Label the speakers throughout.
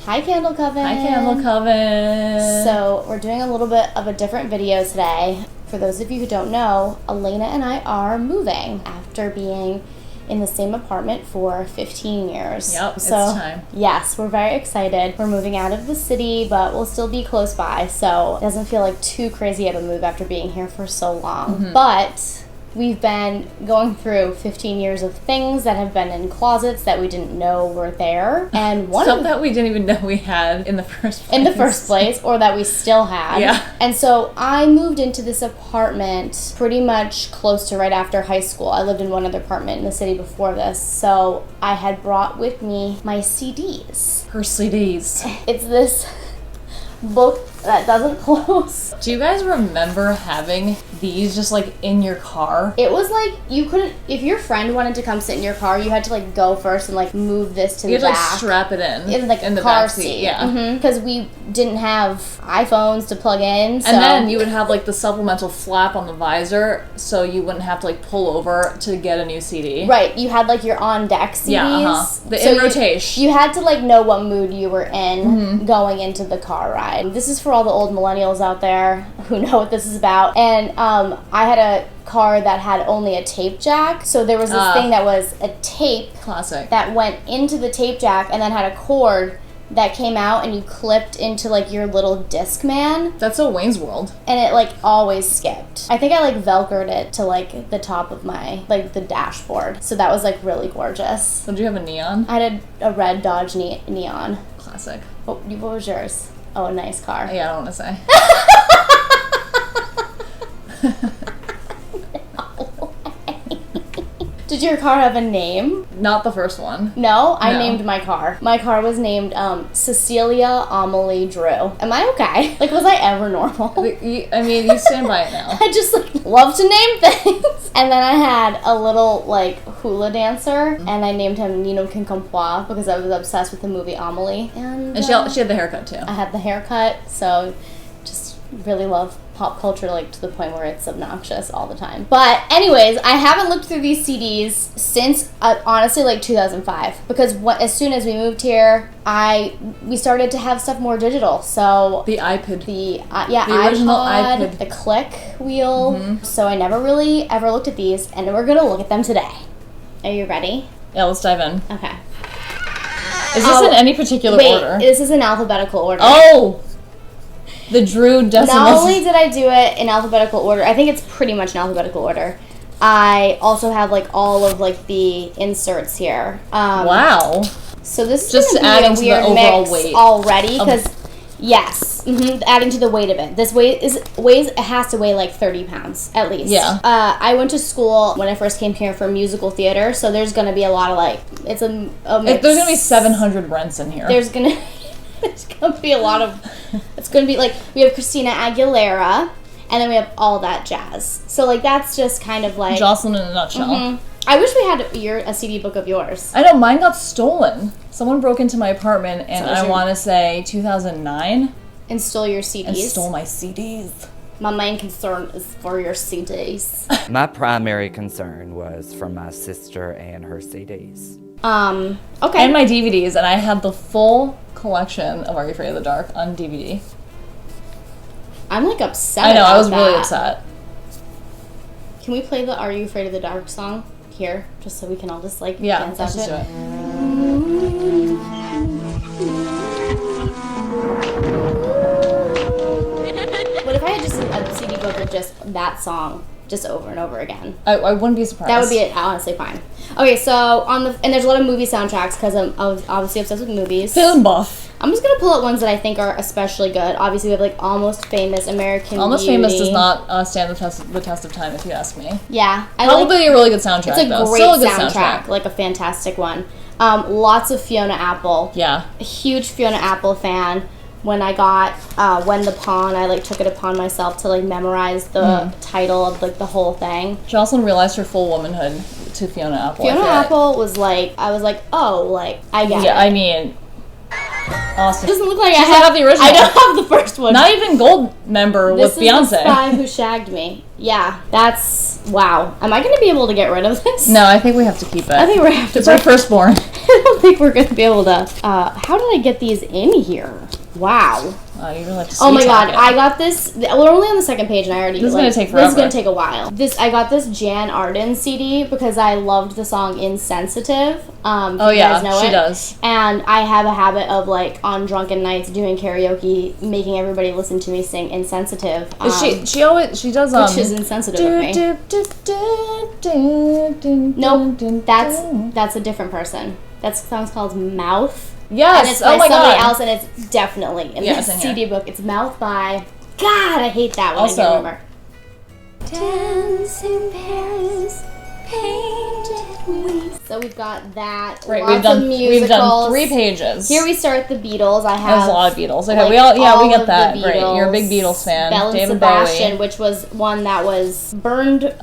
Speaker 1: Hi, Candle Coven.
Speaker 2: Hi, Candle Coven.
Speaker 1: So, we're doing a little bit of a different video today. For those of you who don't know, Elena and I are moving after being in the same apartment for 15 years.
Speaker 2: Yep,
Speaker 1: so,
Speaker 2: it's time.
Speaker 1: Yes, we're very excited. We're moving out of the city, but we'll still be close by, so it doesn't feel like too crazy of a move after being here for so long. Mm-hmm. But we've been going through 15 years of things that have been in closets that we didn't know were there. And
Speaker 2: stuff that we didn't even know we had in the first place.
Speaker 1: Or that we still had.
Speaker 2: Yeah.
Speaker 1: And so I moved into this apartment pretty much close to right after high school. I lived in one other apartment in the city before this. So I had brought with me my CDs.
Speaker 2: Her CDs.
Speaker 1: It's this book that doesn't close.
Speaker 2: Do you guys remember having these just like in your car?
Speaker 1: It was like you couldn't, if your friend wanted to come sit in your car, you had to like go first and like move this to the back.
Speaker 2: You had to like strap it in
Speaker 1: like
Speaker 2: in the
Speaker 1: car
Speaker 2: back seat. Yeah.
Speaker 1: Because we didn't have iPhones to plug in. So.
Speaker 2: And then you would have like the supplemental flap on the visor so you wouldn't have to like pull over to get a new CD.
Speaker 1: Right. You had like your on deck CDs.
Speaker 2: Yeah, in rotation.
Speaker 1: You had to like know what mood you were in going into the car ride. This is for all the old millennials out there who know what this is about. And I had a car that had only a tape jack. So there was this thing that was a tape.
Speaker 2: Classic.
Speaker 1: That went into the tape jack and then had a cord that came out and you clipped into like your little Discman.
Speaker 2: That's a Wayne's World.
Speaker 1: And it like always skipped. I think I like Velcroed it to like the top of my, like the dashboard. So that was like really gorgeous.
Speaker 2: So did you have a neon?
Speaker 1: I had a red Dodge Neon.
Speaker 2: Classic.
Speaker 1: What was yours? Oh, a nice car.
Speaker 2: Yeah, I don't want to say.
Speaker 1: Did your car have a name?
Speaker 2: Not the first one.
Speaker 1: No? I named my car. My car was named Cecilia Amelie Drew. Am I okay? Like, was I ever normal?
Speaker 2: I mean, you stand by it now.
Speaker 1: I just, like, love to name things. And then I had a little, like, hula dancer, and I named him Nino Quincampoix because I was obsessed with the movie Amelie. And
Speaker 2: she had the haircut, too.
Speaker 1: I had the haircut, so just really love pop culture, like, to the point where it's obnoxious all the time. But anyways, I haven't looked through these CDs since honestly like 2005 because as soon as we moved here, we started to have stuff more digital. So
Speaker 2: the iPod,
Speaker 1: the original iPod, the click wheel. So I never really ever looked at these, and we're gonna look at them today. Are you ready?
Speaker 2: Yeah, let's dive in.
Speaker 1: Okay.
Speaker 2: Is this in any particular order?
Speaker 1: This is in alphabetical order.
Speaker 2: Oh. The Drew Decimus.
Speaker 1: Not only did I do it in alphabetical order, I think it's pretty much in alphabetical order. I also have like all of like the inserts here.
Speaker 2: Wow.
Speaker 1: So this is
Speaker 2: just adding
Speaker 1: to the overall weight already because yes, adding to the weight of it. This it has to weigh like 30 pounds at least.
Speaker 2: Yeah.
Speaker 1: I went to school when I first came here for musical theater, so there's gonna be a lot of like it's a mix.
Speaker 2: There's gonna be 700 rents in here.
Speaker 1: There's gonna be a lot of. It's going to be like, we have Christina Aguilera, and then we have all that jazz. So, like, that's just kind of like...
Speaker 2: Jocelyn in a nutshell.
Speaker 1: I wish we had a CD book of yours.
Speaker 2: I know, mine got stolen. Someone broke into my apartment, and I want to say 2009.
Speaker 1: And stole your CDs?
Speaker 2: And stole my CDs.
Speaker 1: My main concern is for your CDs.
Speaker 3: My primary concern was for my sister and her CDs.
Speaker 1: Okay.
Speaker 2: And my DVDs, and I had the full collection of Are You Afraid of the Dark on DVD.
Speaker 1: I'm like upset.
Speaker 2: I know, I was really upset.
Speaker 1: Can we play the Are You Afraid of the Dark song here, just so we can all just like
Speaker 2: dance out to it?
Speaker 1: What if I had just a CD book of just that song? Just over and over again.
Speaker 2: I wouldn't be surprised.
Speaker 1: That would be honestly fine. Okay, so and there's a lot of movie soundtracks because I was obviously obsessed with movies.
Speaker 2: Film buff.
Speaker 1: I'm just gonna pull out ones that I think are especially good. Obviously, we have like Almost Famous, American
Speaker 2: Almost
Speaker 1: Beauty.
Speaker 2: Famous does not stand the test of time, if you ask me.
Speaker 1: Yeah,
Speaker 2: probably a really good soundtrack.
Speaker 1: It's a
Speaker 2: though.
Speaker 1: great
Speaker 2: Still a good
Speaker 1: soundtrack, like a fantastic one. Lots of Fiona Apple.
Speaker 2: Yeah,
Speaker 1: a huge Fiona Apple fan. When I got When the Pawn, I like took it upon myself to like memorize the title of like the whole thing.
Speaker 2: Jocelyn realized her full womanhood to Fiona Apple.
Speaker 1: Fiona Apple was like, I was like, oh, like I get it.
Speaker 2: Yeah, I mean, awesome.
Speaker 1: It doesn't look like
Speaker 2: I have the original.
Speaker 1: I don't have the first one.
Speaker 2: Not even gold member with Beyonce.
Speaker 1: This is the Spy Who Shagged Me. Yeah, that's wow. Am I going to be able to get rid of this?
Speaker 2: No, I think we have to keep it.
Speaker 1: I think we have to.
Speaker 2: It's our firstborn.
Speaker 1: I don't think we're gonna be able to. How did I get these in here? Wow.
Speaker 2: You really have to
Speaker 1: Oh my god,
Speaker 2: it.
Speaker 1: I got this. We're only on the second page, and I already.
Speaker 2: This is gonna take forever.
Speaker 1: This is gonna take a while. I got this Jan Arden CD because I loved the song "Insensitive." You guys know
Speaker 2: she does.
Speaker 1: And I have a habit of like on drunken nights doing karaoke, making everybody listen to me sing "Insensitive."
Speaker 2: She does
Speaker 1: which is insensitive of me. Nope, that's a different person. That song's called "Mouth."
Speaker 2: Yes.
Speaker 1: And it's by
Speaker 2: my
Speaker 1: somebody
Speaker 2: God.
Speaker 1: else, and it's definitely in this CD book. It's Mouth by... God, I hate that one.
Speaker 2: Also,
Speaker 1: I can't remember. Dancing Paris, painted wings. So we've got that.
Speaker 2: Right,
Speaker 1: Lots of musicals.
Speaker 2: we've done 3 pages.
Speaker 1: Here we start the Beatles. I have
Speaker 2: There's a lot of Beatles. Okay,
Speaker 1: like,
Speaker 2: we get that. Great, you're a big Beatles fan.
Speaker 1: Belle and
Speaker 2: David
Speaker 1: Sebastian,
Speaker 2: Bowie.
Speaker 1: which was one that was burned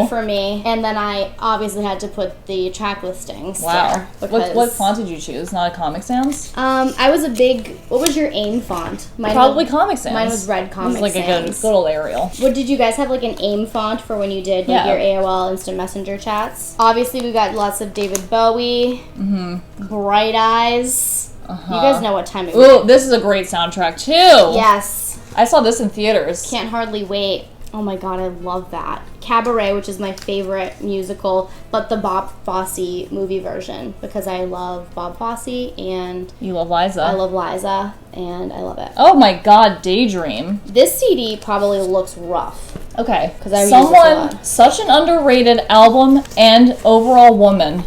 Speaker 1: for me, and then I obviously had to put the track listings.
Speaker 2: Wow.
Speaker 1: There
Speaker 2: What font did you choose? Not a Comic Sans?
Speaker 1: I was a big. What was your AIM font?
Speaker 2: Probably Comic Sans.
Speaker 1: Mine was red Comic
Speaker 2: Sans. It was like a good old Arial.
Speaker 1: What did you guys have like an AIM font for when you did like your AOL Instant Messenger chats? Obviously, we got lots of David Bowie. Bright Eyes. You guys know what time it was.
Speaker 2: Ooh, this is a great soundtrack too.
Speaker 1: Yes.
Speaker 2: I saw this in theaters.
Speaker 1: Can't hardly wait. Oh my god, I love that. Cabaret, which is my favorite musical, but the Bob Fosse movie version because I love Bob Fosse and
Speaker 2: you love Liza.
Speaker 1: I love Liza and I love it.
Speaker 2: Oh my god, Daydream.
Speaker 1: This CD probably looks rough.
Speaker 2: Okay,
Speaker 1: because I use this a lot.
Speaker 2: Such an underrated album and overall woman.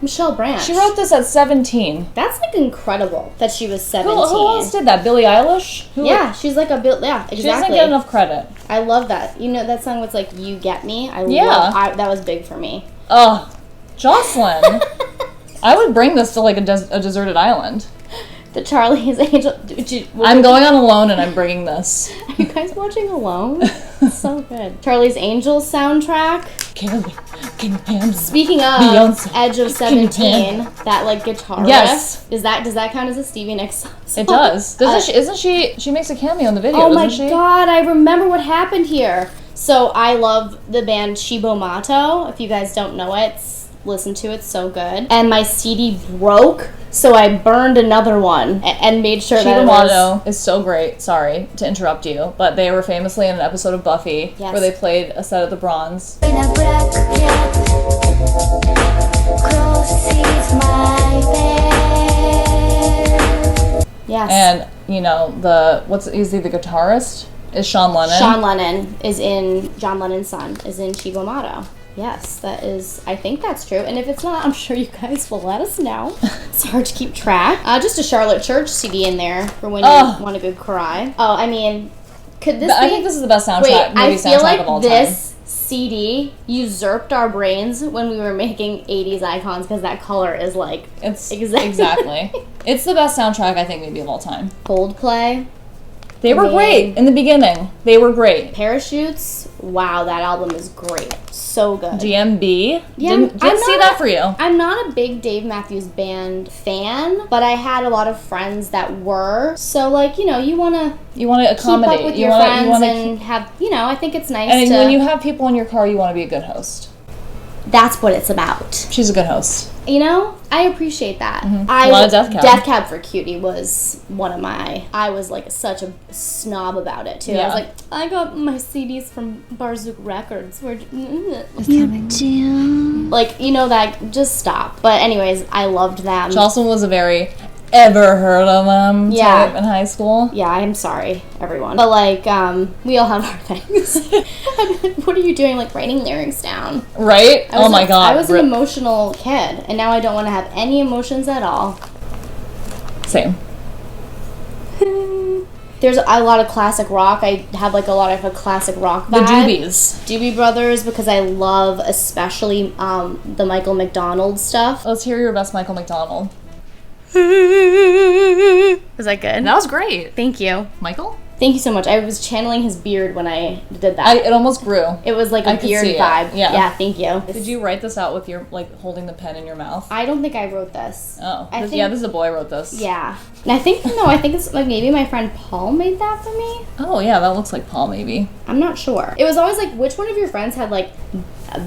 Speaker 1: Michelle Branch.
Speaker 2: She wrote this at 17.
Speaker 1: That's like incredible that she was 17.
Speaker 2: Who else did that? Billie Eilish?
Speaker 1: Yeah, she's like exactly.
Speaker 2: She doesn't get enough credit.
Speaker 1: I love that. You know that song was like "You Get Me." That was big for me.
Speaker 2: Jocelyn. I would bring this to like a deserted island.
Speaker 1: The Charlie's Angel.
Speaker 2: I'm going on Alone and I'm bringing this.
Speaker 1: Are you guys watching Alone? So good. Charlie's Angels soundtrack. Speaking of
Speaker 2: Beyonce.
Speaker 1: Edge of 17, that like guitar riff. Does that count as a Stevie Nicks song?
Speaker 2: It does. Isn't she makes a cameo in the video,
Speaker 1: oh my
Speaker 2: doesn't she?
Speaker 1: god, I remember what happened here. So I love the band Shibomato. If you guys don't know it, listen to it, it's so good. And my CD broke, so I burned another one and made sure that it was...
Speaker 2: Shibomato is so great. Sorry to interrupt you, but they were famously in an episode of Buffy where they played a set of the Bronze.
Speaker 1: Yes.
Speaker 2: And you know is he the guitarist? Is Sean Lennon?
Speaker 1: Sean Lennon is in John Lennon's son is in Shibomato. Yes, that is. I think that's true. And if it's not, I'm sure you guys will let us know. It's hard to keep track. Just a Charlotte Church CD in there for when you want a good cry. Oh, I mean, could this? I
Speaker 2: think this is the best soundtrack.
Speaker 1: Wait,
Speaker 2: movie
Speaker 1: I feel
Speaker 2: soundtrack
Speaker 1: like
Speaker 2: of all
Speaker 1: this CD usurped our brains when we were making 80s icons because that color is like
Speaker 2: exactly. It's the best soundtrack I think maybe of all time.
Speaker 1: Coldplay.
Speaker 2: They were great in the beginning. They were great.
Speaker 1: Parachutes. Wow, that album is great. So good.
Speaker 2: DMB.
Speaker 1: Yeah,
Speaker 2: didn't see that for you.
Speaker 1: I'm not a big Dave Matthews Band fan, but I had a lot of friends that were. So like, you want to
Speaker 2: accommodate.
Speaker 1: Keep up with your friends and have, I think it's nice
Speaker 2: and when you have people in your car, you want to be a good host.
Speaker 1: That's what it's about.
Speaker 2: She's a good host.
Speaker 1: I appreciate that.
Speaker 2: Mm-hmm. A lot of Death Cab.
Speaker 1: Death Cab for Cutie was one of my... I was like such a snob about it too. Yeah. I was like, I got my CDs from Barzook Records. Like, just stop. But anyways, I loved them.
Speaker 2: Jocelyn was a very... ever heard of them type in high school.
Speaker 1: Yeah, I'm sorry, everyone. But like, we all have our things. What are you doing, like writing lyrics down?
Speaker 2: Right? Oh my god.
Speaker 1: I was an emotional kid, and now I don't want to have any emotions at all.
Speaker 2: Same.
Speaker 1: There's a lot of classic rock. I have like a lot of a classic rock vibe.
Speaker 2: The Doobies.
Speaker 1: Doobie Brothers, because I love especially the Michael McDonald stuff.
Speaker 2: Let's hear your best Michael McDonald.
Speaker 1: Was that good?
Speaker 2: That was great.
Speaker 1: Thank you.
Speaker 2: Michael?
Speaker 1: Thank you so much. I was channeling his beard when I did that.
Speaker 2: It almost grew.
Speaker 1: It was like a beard vibe. Yeah, thank you.
Speaker 2: Did you write this out with your, like, holding the pen in your mouth?
Speaker 1: I don't think I wrote this.
Speaker 2: Oh. This is a boy wrote this.
Speaker 1: Yeah. And I think it's like maybe my friend Paul made that for me.
Speaker 2: Oh, yeah, that looks like Paul, maybe.
Speaker 1: I'm not sure. It was always like, which one of your friends had, like,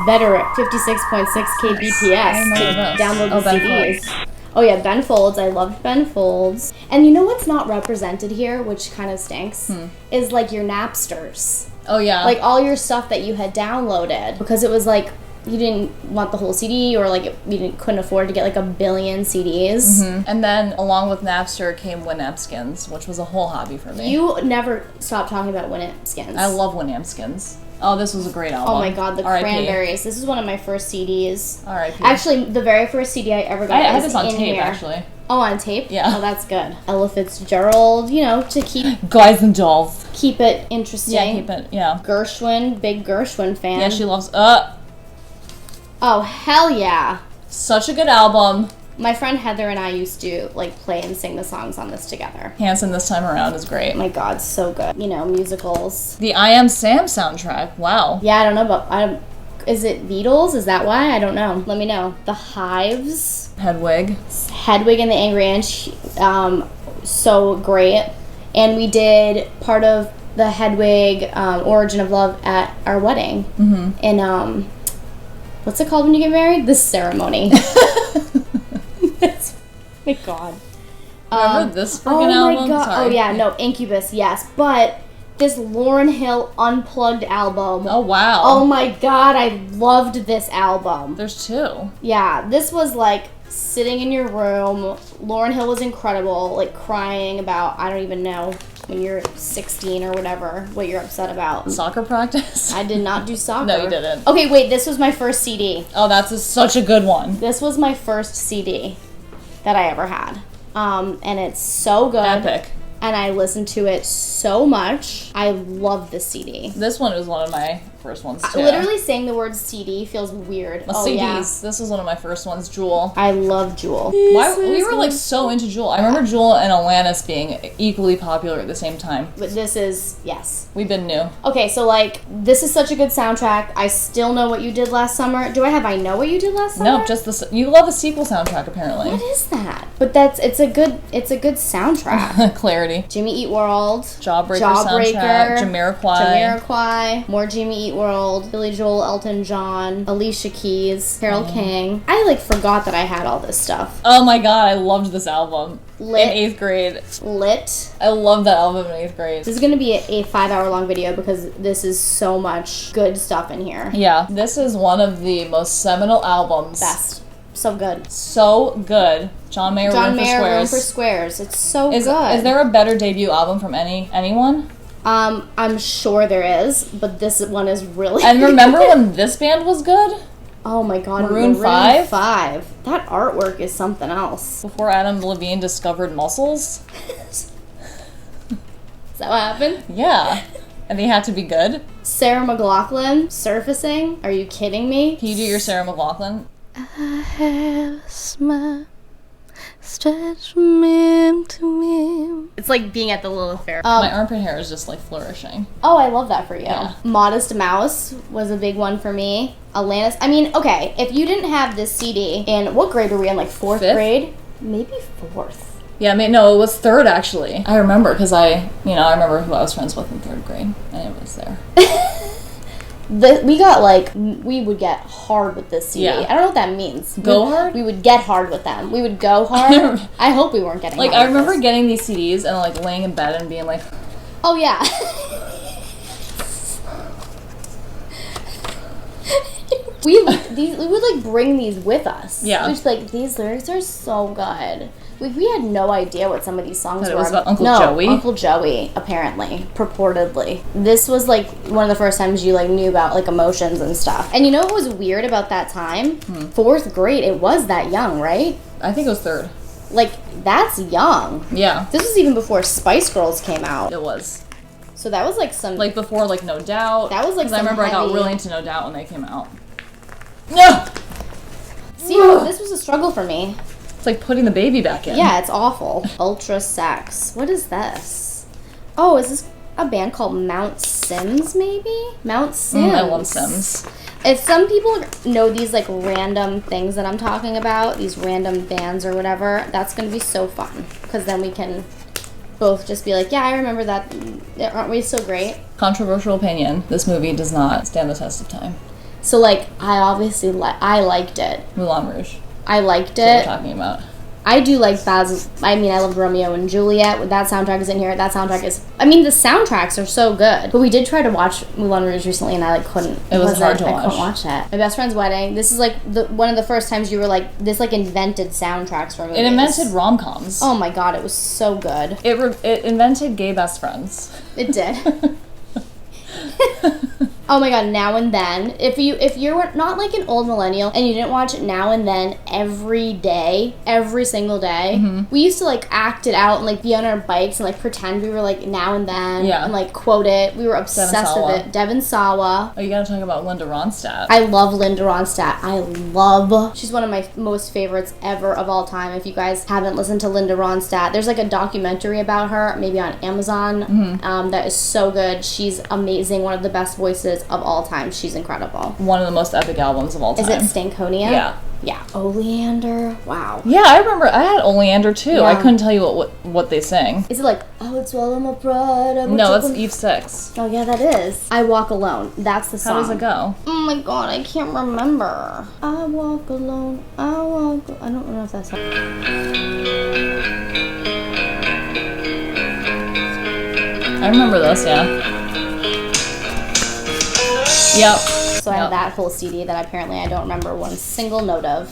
Speaker 1: better at 56.6 kbps to download the CDs? Oh yeah, Ben Folds. I loved Ben Folds. And you know what's not represented here, which kind of stinks, is like your Napsters.
Speaker 2: Oh yeah.
Speaker 1: Like all your stuff that you had downloaded, because it was like you didn't want the whole CD, or like you couldn't afford to get like a billion CDs.
Speaker 2: And then along with Napster came Winamp-skins, which was a whole hobby for me.
Speaker 1: You never stopped talking about Winamp-skins.
Speaker 2: I love Winamp-skins. Oh, this was a great album.
Speaker 1: Oh my god, the Cranberries. This is one of my first CDs.
Speaker 2: R.I.P.
Speaker 1: Actually, the very first CD I ever got.
Speaker 2: I had this on tape,
Speaker 1: here.
Speaker 2: actually.
Speaker 1: Oh, on tape?
Speaker 2: Yeah.
Speaker 1: Oh, that's good. Ella Fitzgerald, to keep...
Speaker 2: Guys and Dolls.
Speaker 1: Keep it interesting.
Speaker 2: Yeah, keep it, yeah.
Speaker 1: Gershwin, big Gershwin fan.
Speaker 2: Yeah, she loves...
Speaker 1: Oh, hell yeah.
Speaker 2: Such a good album.
Speaker 1: My friend Heather and I used to, like, play and sing the songs on this together.
Speaker 2: Hanson This Time Around is great.
Speaker 1: Oh my god, so good. Musicals.
Speaker 2: The I Am Sam soundtrack. Wow.
Speaker 1: Yeah, I don't know, but is it Beatles? Is that why? I don't know. Let me know. The Hives.
Speaker 2: Hedwig
Speaker 1: and the Angry Inch. So great. And we did part of the Hedwig Origin of Love at our wedding. And, what's it called when you get married? The ceremony. My god.
Speaker 2: Remember this freaking album?
Speaker 1: Oh my god.
Speaker 2: Sorry.
Speaker 1: Oh yeah, no, Incubus, yes. But this Lauryn Hill Unplugged album.
Speaker 2: Oh wow.
Speaker 1: Oh my god, I loved this album.
Speaker 2: There's two.
Speaker 1: Yeah, this was like sitting in your room. Lauryn Hill was incredible, like crying about, I don't even know, when you're 16 or whatever, what you're upset about.
Speaker 2: Soccer practice?
Speaker 1: I did not do soccer.
Speaker 2: No, you didn't.
Speaker 1: Okay, wait, this was my first CD.
Speaker 2: Oh, that's such a good one.
Speaker 1: This was my first CD that I ever had. And it's so good.
Speaker 2: Epic.
Speaker 1: And I listened to it so much. I love this CD.
Speaker 2: This one was one of my first ones, too.
Speaker 1: Literally saying the word CD feels weird.
Speaker 2: CDs. Yeah. This was one of my first ones, Jewel.
Speaker 1: I love Jewel.
Speaker 2: We were, like, so into Jewel. I remember Jewel and Alanis being equally popular at the same time.
Speaker 1: But this is, yes.
Speaker 2: We've been new. Okay,
Speaker 1: so, like, this is such a good soundtrack. I still know what you did last summer. Do I have I know what you did last summer?
Speaker 2: No, just you love the sequel soundtrack, apparently.
Speaker 1: What is that? But it's a good soundtrack.
Speaker 2: Clarity.
Speaker 1: Jimmy Eat World.
Speaker 2: Jawbreaker soundtrack.
Speaker 1: Jamiroquai. More Jimmy Eat World. Billy Joel, Elton John. Alicia Keys. Carole King. I, like, forgot that I had all this stuff.
Speaker 2: Oh my god, I loved this album.
Speaker 1: Lit.
Speaker 2: In 8th grade.
Speaker 1: Lit.
Speaker 2: I loved that album in 8th grade.
Speaker 1: This is going to be a 5-hour-long video because this is so much good stuff in here.
Speaker 2: Yeah. This is one of the most seminal albums.
Speaker 1: Best. So good.
Speaker 2: So good. John Mayer, Room for Squares.
Speaker 1: It's so good.
Speaker 2: Is there a better debut album from anyone?
Speaker 1: I'm sure there is, but this one is really
Speaker 2: And remember when this band was good?
Speaker 1: Oh my god,
Speaker 2: Maroon 5?
Speaker 1: That artwork is something else.
Speaker 2: Before Adam Levine discovered muscles?
Speaker 1: Is that what happened?
Speaker 2: Yeah. And they had to be good?
Speaker 1: Sarah McLachlan, Surfacing? Are you kidding me?
Speaker 2: Can you do your Sarah McLachlan?
Speaker 4: I have a smile, stretch from limb to limb.
Speaker 1: It's like being at the Lilith Fair.
Speaker 2: My armpit hair is just like flourishing.
Speaker 1: Oh, I love that for you.
Speaker 2: Yeah.
Speaker 1: Modest Mouse was a big one for me. Alanis. I mean, okay, if you didn't have this CD, in what grade were we in? Like 4th grade? Maybe 4th.
Speaker 2: Yeah, no, it was 3rd actually. I remember because I remember who I was friends with in 3rd grade, and it was there.
Speaker 1: We would get hard with this CD.
Speaker 2: Yeah.
Speaker 1: I don't know what that means.
Speaker 2: Hard?
Speaker 1: We would get hard with them. We would go hard. I hope we weren't getting hard.
Speaker 2: I remember getting these CDs and like laying in bed and being like,
Speaker 1: oh yeah. we would like bring these with us.
Speaker 2: Yeah.
Speaker 1: Which like these lyrics are so good. We had no idea what some of these songs were.
Speaker 2: It was about Uncle Joey?
Speaker 1: Uncle Joey, apparently. Purportedly. This was, like, one of the first times you, like, knew about, like, emotions and stuff. And you know what was weird about that time? 4th grade. It was that young, right?
Speaker 2: I think it was 3rd.
Speaker 1: Like, that's young.
Speaker 2: Yeah.
Speaker 1: This was even before Spice Girls came out.
Speaker 2: It was.
Speaker 1: So that was, like, some...
Speaker 2: Like, before, like, No Doubt.
Speaker 1: That was, like, some
Speaker 2: I remember
Speaker 1: heavy...
Speaker 2: I got really into No Doubt when they came out. No!
Speaker 1: See, this was a struggle for me.
Speaker 2: It's like putting the baby back in.
Speaker 1: Yeah, it's awful. Ultra Sex. What is this? Oh, is this a band called Mount Sims, maybe? Mount Sims.
Speaker 2: I love Sims.
Speaker 1: If some people know these, like, random things that I'm talking about, these random bands or whatever, that's going to be so fun. Because then we can both just be like, yeah, I remember that. Aren't we so great?
Speaker 2: Controversial opinion. This movie does not stand the test of time.
Speaker 1: So, like, I obviously, I liked it.
Speaker 2: Moulin Rouge.
Speaker 1: I liked it.
Speaker 2: That's what we're talking about.
Speaker 1: I do like Baz. I mean, I love Romeo and Juliet. That soundtrack is in here. That soundtrack is. I mean, the soundtracks are so good. But we did try to watch Moulin Rouge recently, and I like couldn't.
Speaker 2: It was hard to watch.
Speaker 1: I couldn't watch it. My best friend's wedding. This is like one of the first times you were like, this like invented soundtracks for movies.
Speaker 2: It invented rom-coms.
Speaker 1: Oh my god, it was so good.
Speaker 2: It invented gay best friends.
Speaker 1: It did. Oh my god, Now and Then. If you're not like an old millennial and you didn't watch Now and Then every day, every single day, we used to like act it out and like be on our bikes and like pretend we were like Now and Then and like quote it. We were obsessed with it. Devon Sawa.
Speaker 2: Oh, you gotta talk about Linda Ronstadt.
Speaker 1: I love Linda Ronstadt. She's one of my most favorites ever of all time. If you guys haven't listened to Linda Ronstadt, there's like a documentary about her, maybe on Amazon, that is so good. She's amazing. One of the best voices of all time. She's incredible.
Speaker 2: One of the most epic albums of all time.
Speaker 1: Is it Stankonia?
Speaker 2: Yeah.
Speaker 1: Yeah. Oleander. Wow.
Speaker 2: Yeah, I remember. I had Oleander too.
Speaker 1: Yeah.
Speaker 2: I couldn't tell you what they sing.
Speaker 1: Is it like, oh, it's all my pride?
Speaker 2: No, it's Eve 6.
Speaker 1: Oh, yeah, that is. I Walk Alone. That's the song.
Speaker 2: How does it go?
Speaker 1: Oh my god, I can't remember. I walk alone. I don't know if that's how.
Speaker 2: I remember this, yeah. Yep.
Speaker 1: So I have that whole CD that apparently I don't remember one single note of.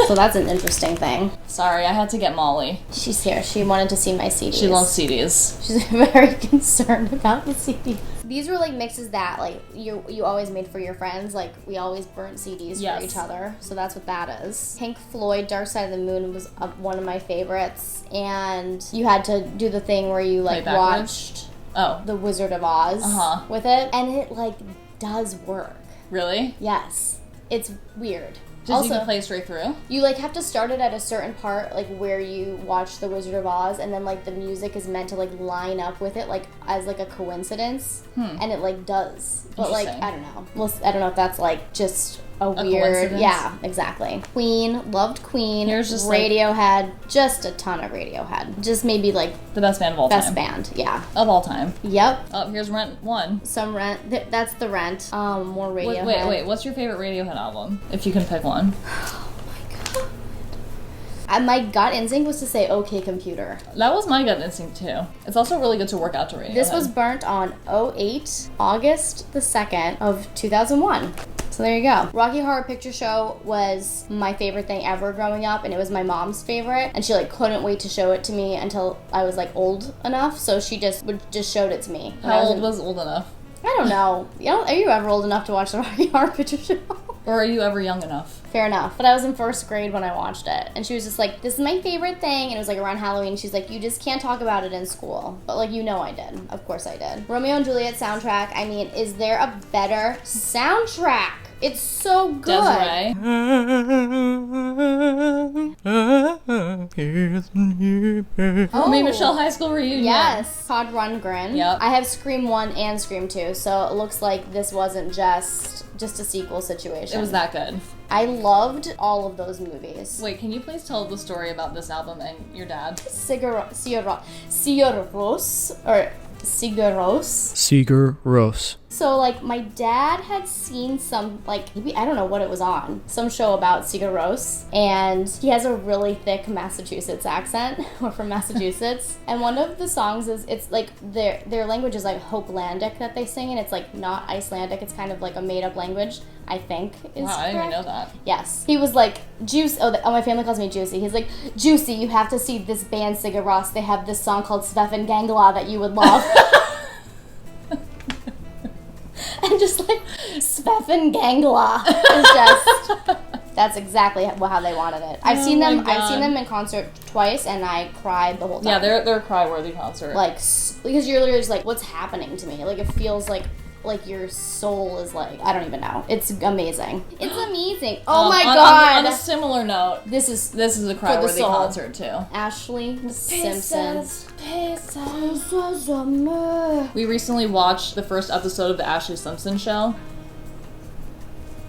Speaker 1: So that's an interesting thing.
Speaker 2: Sorry, I had to get Molly.
Speaker 1: She's here. She wanted to see my CDs.
Speaker 2: She loves CDs.
Speaker 1: She's very concerned about the CDs. These were like mixes that like you always made for your friends. Like we always burnt CDs for each other. So that's what that is. Pink Floyd, Dark Side of the Moon was one of my favorites. And you had to do the thing where you like watched The Wizard of Oz with it. And it like does work.
Speaker 2: Really?
Speaker 1: Yes. It's weird.
Speaker 2: Just you can play straight through?
Speaker 1: You like have to start it at a certain part, like where you watch The Wizard of Oz, and then like the music is meant to like line up with it, like as like a coincidence, and it like does. But like I don't know. Well, I don't know if that's like just a weird. Yeah, exactly. Queen, loved Queen.
Speaker 2: Here's just
Speaker 1: Radiohead, just a ton of Radiohead. Just maybe like
Speaker 2: the best band of all time.
Speaker 1: Best band, yeah.
Speaker 2: Of all time.
Speaker 1: Yep.
Speaker 2: Oh, here's Rent 1.
Speaker 1: Some Rent. That's the Rent. More Radiohead.
Speaker 2: Wait. What's your favorite Radiohead album? If you can pick one.
Speaker 1: Oh my god. My gut instinct was to say OK Computer.
Speaker 2: That was my gut instinct too. It's also really good to work out to Radiohead.
Speaker 1: This was burnt on August the 2nd of 2001. So there you go. Rocky Horror Picture Show was my favorite thing ever growing up, and it was my mom's favorite, and she like couldn't wait to show it to me until I was like old enough, so she just showed it to me.
Speaker 2: How old was old enough?
Speaker 1: I don't know. Are you ever old enough to watch the Rocky Horror Picture Show?
Speaker 2: Or are you ever young enough?
Speaker 1: Fair enough. But I was in first grade when I watched it. And she was just like, this is my favorite thing. And it was like around Halloween. She's like, you just can't talk about it in school. But like, you know I did. Of course I did. Romeo and Juliet soundtrack. I mean, is there a better soundtrack? It's so good.
Speaker 2: Desiree. Oh, Michelle High School Reunion.
Speaker 1: Yes. Todd Rundgren.
Speaker 2: Yep.
Speaker 1: I have Scream 1 and Scream 2. So it looks like this wasn't just a sequel situation.
Speaker 2: It was that good.
Speaker 1: I loved all of those movies.
Speaker 2: Wait, can you please tell the story about this album and your dad?
Speaker 1: Sigur
Speaker 5: Rós.
Speaker 1: So, like, my dad had seen some, like, maybe, I don't know what it was on, some show about Sigur Rós, and he has a really thick Massachusetts accent. We're from Massachusetts. And one of the songs is, it's, like, their language is, like, Hopelandic that they sing, and it's, like, not Icelandic. It's kind of, like, a made-up language, I think, is
Speaker 2: Wow, I didn't even know that.
Speaker 1: Yes. He was, like, Juice, my family calls me Juicy. He's like, Juicy, you have to see this band, Sigur Rós. They have this song called Svefn Gangla that you would love. And just like Svefn Gangla is just that's exactly how they wanted it. I've seen them in concert twice, and I cried the whole time.
Speaker 2: Yeah, they're a cry-worthy concert.
Speaker 1: Like, because you're literally just like, what's happening to me? Like, it feels like like your soul is like, I don't even know. It's amazing. It's amazing. Oh my god.
Speaker 2: On a similar note, this is a cry-worthy concert too.
Speaker 1: Ashley Simpson.
Speaker 2: Pieces. We recently watched the first episode of the Ashley Simpson show.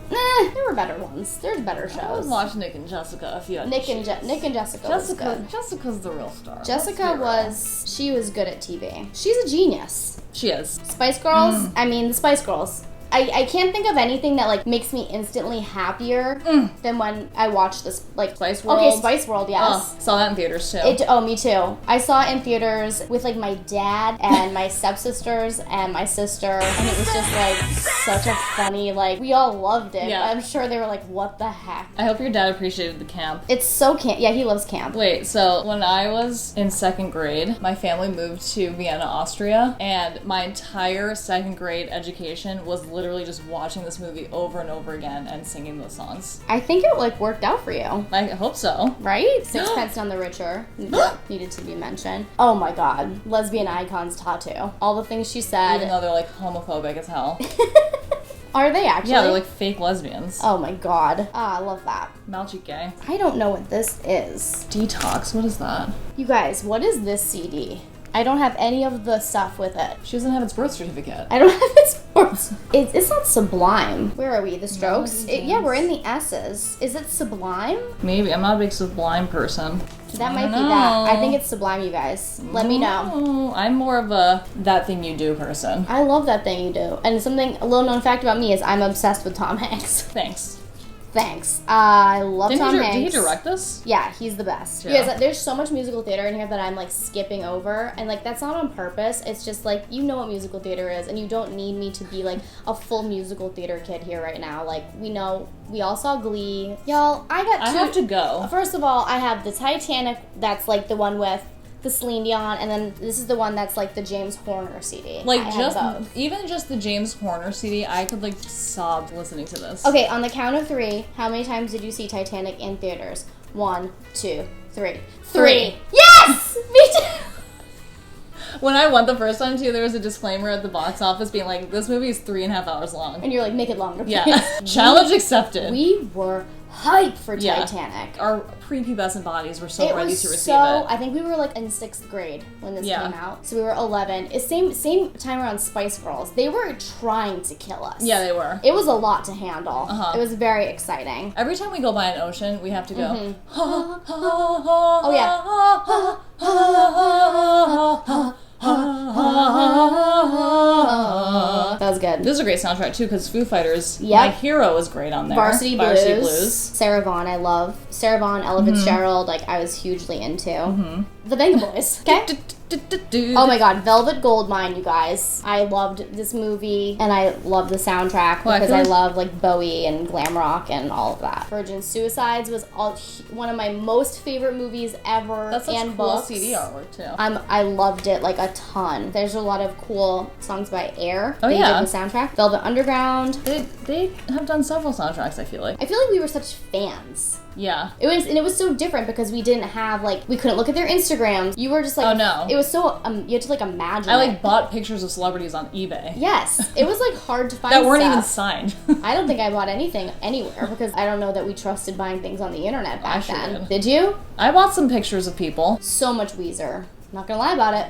Speaker 1: There were better ones. There's better shows.
Speaker 2: I was watching Nick and Jessica a few
Speaker 1: Nick and Jessica was good.
Speaker 2: Jessica's the real star.
Speaker 1: She was good at TV. She's a genius.
Speaker 2: She is.
Speaker 1: Spice Girls, I mean, the Spice Girls. I can't think of anything that, like, makes me instantly happier than when I watch this, like...
Speaker 2: Spice World?
Speaker 1: Okay, Spice World, yes.
Speaker 2: Oh, saw that in theaters, too.
Speaker 1: Me too. I saw it in theaters with, like, my dad and my stepsisters and my sister, and it was just, like, such a funny, like, we all loved it.
Speaker 2: Yeah.
Speaker 1: I'm sure they were like, what the heck?
Speaker 2: I hope your dad appreciated the camp.
Speaker 1: It's so camp. Yeah, he loves camp.
Speaker 2: Wait, so when I was in 2nd grade, my family moved to Vienna, Austria, and my entire 2nd grade education was literally just watching this movie over and over again and singing those songs.
Speaker 1: I think it, like, worked out for you.
Speaker 2: I hope so.
Speaker 1: Right? Sixpence None the Richer needed to be mentioned. Oh my god. Lesbian icons tattoo. All the things she said.
Speaker 2: Even though they're, like, homophobic as hell.
Speaker 1: Are they actually?
Speaker 2: Yeah, they're like fake lesbians.
Speaker 1: Oh my god. I love that.
Speaker 2: Malchi gay.
Speaker 1: I don't know what this is.
Speaker 2: Detox, what is that?
Speaker 1: You guys, what is this CD? I don't have any of the stuff with it.
Speaker 2: She doesn't have its birth certificate.
Speaker 1: I don't have its birth. It's not Sublime. Where are we? The Strokes? Yeah, we're in the S's. Is it Sublime?
Speaker 2: Maybe. I'm not a big Sublime person.
Speaker 1: That might be that. I think it's Sublime, you guys. Let me know.
Speaker 2: I'm more of a That Thing You Do person.
Speaker 1: I love That Thing You Do. And something, a little known fact about me is I'm obsessed with Tom Hanks. Thanks. I love Tom Hanks.
Speaker 2: Did he direct this?
Speaker 1: Yeah, he's the best.
Speaker 2: Yeah.
Speaker 1: Because there's so much musical theater in here that I'm, like, skipping over. And, like, that's not on purpose. It's just, like, you know what musical theater is. And you don't need me to be, like, a full musical theater kid here right now. Like, we all saw Glee. Y'all, I
Speaker 2: have to go.
Speaker 1: First of all, I have the Titanic. That's, like, the one with the Celine Dion, and then this is the one that's like the James Horner CD.
Speaker 2: Like, even just the James Horner CD, I could like sob listening to this.
Speaker 1: Okay, on the count of 3, how many times did you see Titanic in theaters? 1, 2, 3. 3. Yes! Me too!
Speaker 2: When I went the first time too, there was a disclaimer at the box office being like, this movie is 3.5 hours long.
Speaker 1: And you're like, make it longer, please.
Speaker 2: Yeah. Challenge accepted.
Speaker 1: We were hyped for Titanic.
Speaker 2: Our prepubescent bodies were so ready to receive it.
Speaker 1: I think we were like in 6th grade when this came out. So we were 11. It's same time around Spice Girls. They were trying to kill us.
Speaker 2: Yeah, they were.
Speaker 1: It was a lot to handle. It was very exciting.
Speaker 2: Every time we go by an ocean, we have to go.
Speaker 1: Oh yeah. That was good.
Speaker 2: This is a great soundtrack too, because Foo Fighters, My Hero is great on there.
Speaker 1: Varsity Blues. Sarah Vaughan, I love. Sarah Vaughan, Ella Fitzgerald, like I was hugely into. The Venga Boys. Okay. Oh my god, Velvet Goldmine, you guys. I loved this movie, and I love the soundtrack because I love like Bowie and glam rock and all of that. Virgin Suicides was one of my most favorite movies ever.
Speaker 2: That's such
Speaker 1: and
Speaker 2: cool
Speaker 1: books.
Speaker 2: CD artwork too.
Speaker 1: I loved it like a ton. There's a lot of cool songs by Air.
Speaker 2: Oh,
Speaker 1: they
Speaker 2: yeah.
Speaker 1: did the soundtrack. Velvet Underground.
Speaker 2: They have done several soundtracks, I feel like.
Speaker 1: I feel like we were such fans.
Speaker 2: Yeah.
Speaker 1: It was so different because we didn't have, like, we couldn't look at their Instagrams. You were just like,
Speaker 2: oh no.
Speaker 1: It was so, you had to, like, imagine
Speaker 2: I, like, bought pictures of celebrities on eBay.
Speaker 1: Yes. It was, like, hard to find
Speaker 2: that weren't
Speaker 1: stuff.
Speaker 2: even signed.
Speaker 1: I don't think I bought anything anywhere because I don't know that we trusted buying things on the internet back then. Did you?
Speaker 2: I bought some pictures of people.
Speaker 1: So much Weezer. Not gonna lie about it.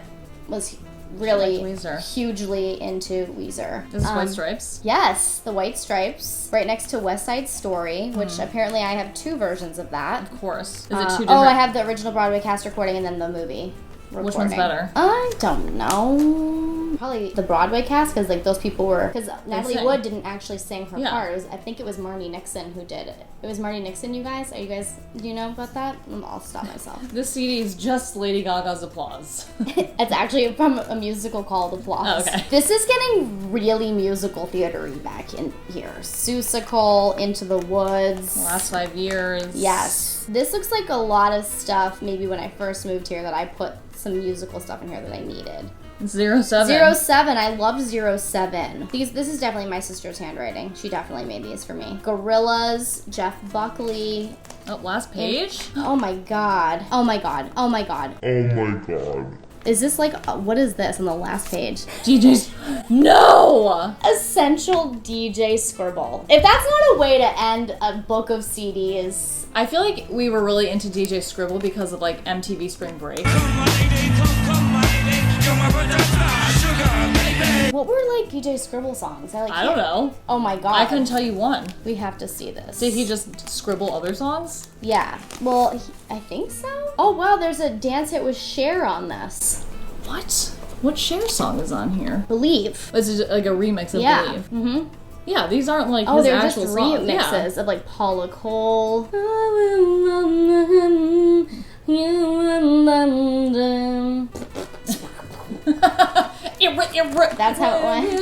Speaker 1: Was really hugely into Weezer.
Speaker 2: This is White Stripes?
Speaker 1: Yes, the White Stripes. Right next to West Side Story, which apparently I have 2 versions of that.
Speaker 2: Of course. Is it 2 different?
Speaker 1: Oh, I have the original Broadway cast recording and then the movie recording.
Speaker 2: Which one's better?
Speaker 1: I don't know. Probably the Broadway cast, because like those people were... Because Natalie Wood didn't actually sing her part. I think it was Marnie Nixon who did it. It was Marnie Nixon, you guys? Do you know about that? I'll stop myself.
Speaker 2: This CD is just Lady Gaga's Applause.
Speaker 1: It's actually from a musical called Applause.
Speaker 2: Oh, okay.
Speaker 1: This is getting really musical theater-y back in here. Seussical, Into the Woods.
Speaker 2: The Last 5 Years.
Speaker 1: Yes. This looks like a lot of stuff maybe when I first moved here that I put some musical stuff in here that I needed.
Speaker 2: 07.
Speaker 1: 07. I loved 07. This is definitely my sister's handwriting. She definitely made these for me. Gorillaz, Jeff Buckley.
Speaker 2: Oh, last page?
Speaker 1: Oh my god. Oh my god. Oh my god.
Speaker 5: Oh my god.
Speaker 1: Is this like, what is this on the last page?
Speaker 2: DJs. No!
Speaker 1: Essential DJ Scribble. If that's not a way to end a book of CDs.
Speaker 2: I feel like we were really into DJ Scribble because of like MTV Spring Break.
Speaker 1: What were like DJ Scribble songs?
Speaker 2: I don't know.
Speaker 1: Oh my god.
Speaker 2: I couldn't tell you one.
Speaker 1: We have to see this.
Speaker 2: Did he just scribble other songs?
Speaker 1: Yeah. Well, I think so. Oh wow, there's a dance hit with Cher on this.
Speaker 2: What? What Cher song is on here?
Speaker 1: Believe.
Speaker 2: This is like a remix of
Speaker 1: Yeah.
Speaker 2: Believe.
Speaker 1: Mm-hmm.
Speaker 2: Yeah, these aren't like
Speaker 1: Oh,
Speaker 2: his
Speaker 1: they're
Speaker 2: actual
Speaker 1: just
Speaker 2: songs.
Speaker 1: remixes of like Paula Cole. That's how it went.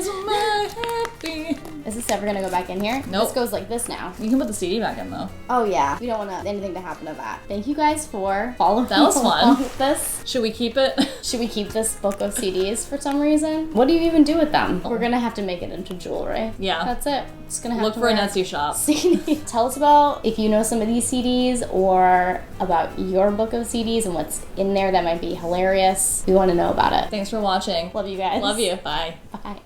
Speaker 1: Is this ever gonna go back in here?
Speaker 2: Nope.
Speaker 1: This goes like this now.
Speaker 2: You can put the CD back in though.
Speaker 1: Oh yeah. We don't want anything to happen to that. Thank you guys for following
Speaker 2: That was
Speaker 1: along
Speaker 2: fun.
Speaker 1: with this.
Speaker 2: Should we keep it?
Speaker 1: Should we keep this book of CDs for some reason? What do you even do with them? We're gonna have to make it into jewelry.
Speaker 2: Yeah.
Speaker 1: That's it. It's gonna have
Speaker 2: Look
Speaker 1: to
Speaker 2: for a
Speaker 1: wear
Speaker 2: Etsy shop.
Speaker 1: CD. Tell us about if you know some of these CDs or about your book of CDs and what's in there that might be hilarious. We want to know about it.
Speaker 2: Thanks for watching.
Speaker 1: Love you guys.
Speaker 2: Love you. Bye.
Speaker 1: Bye.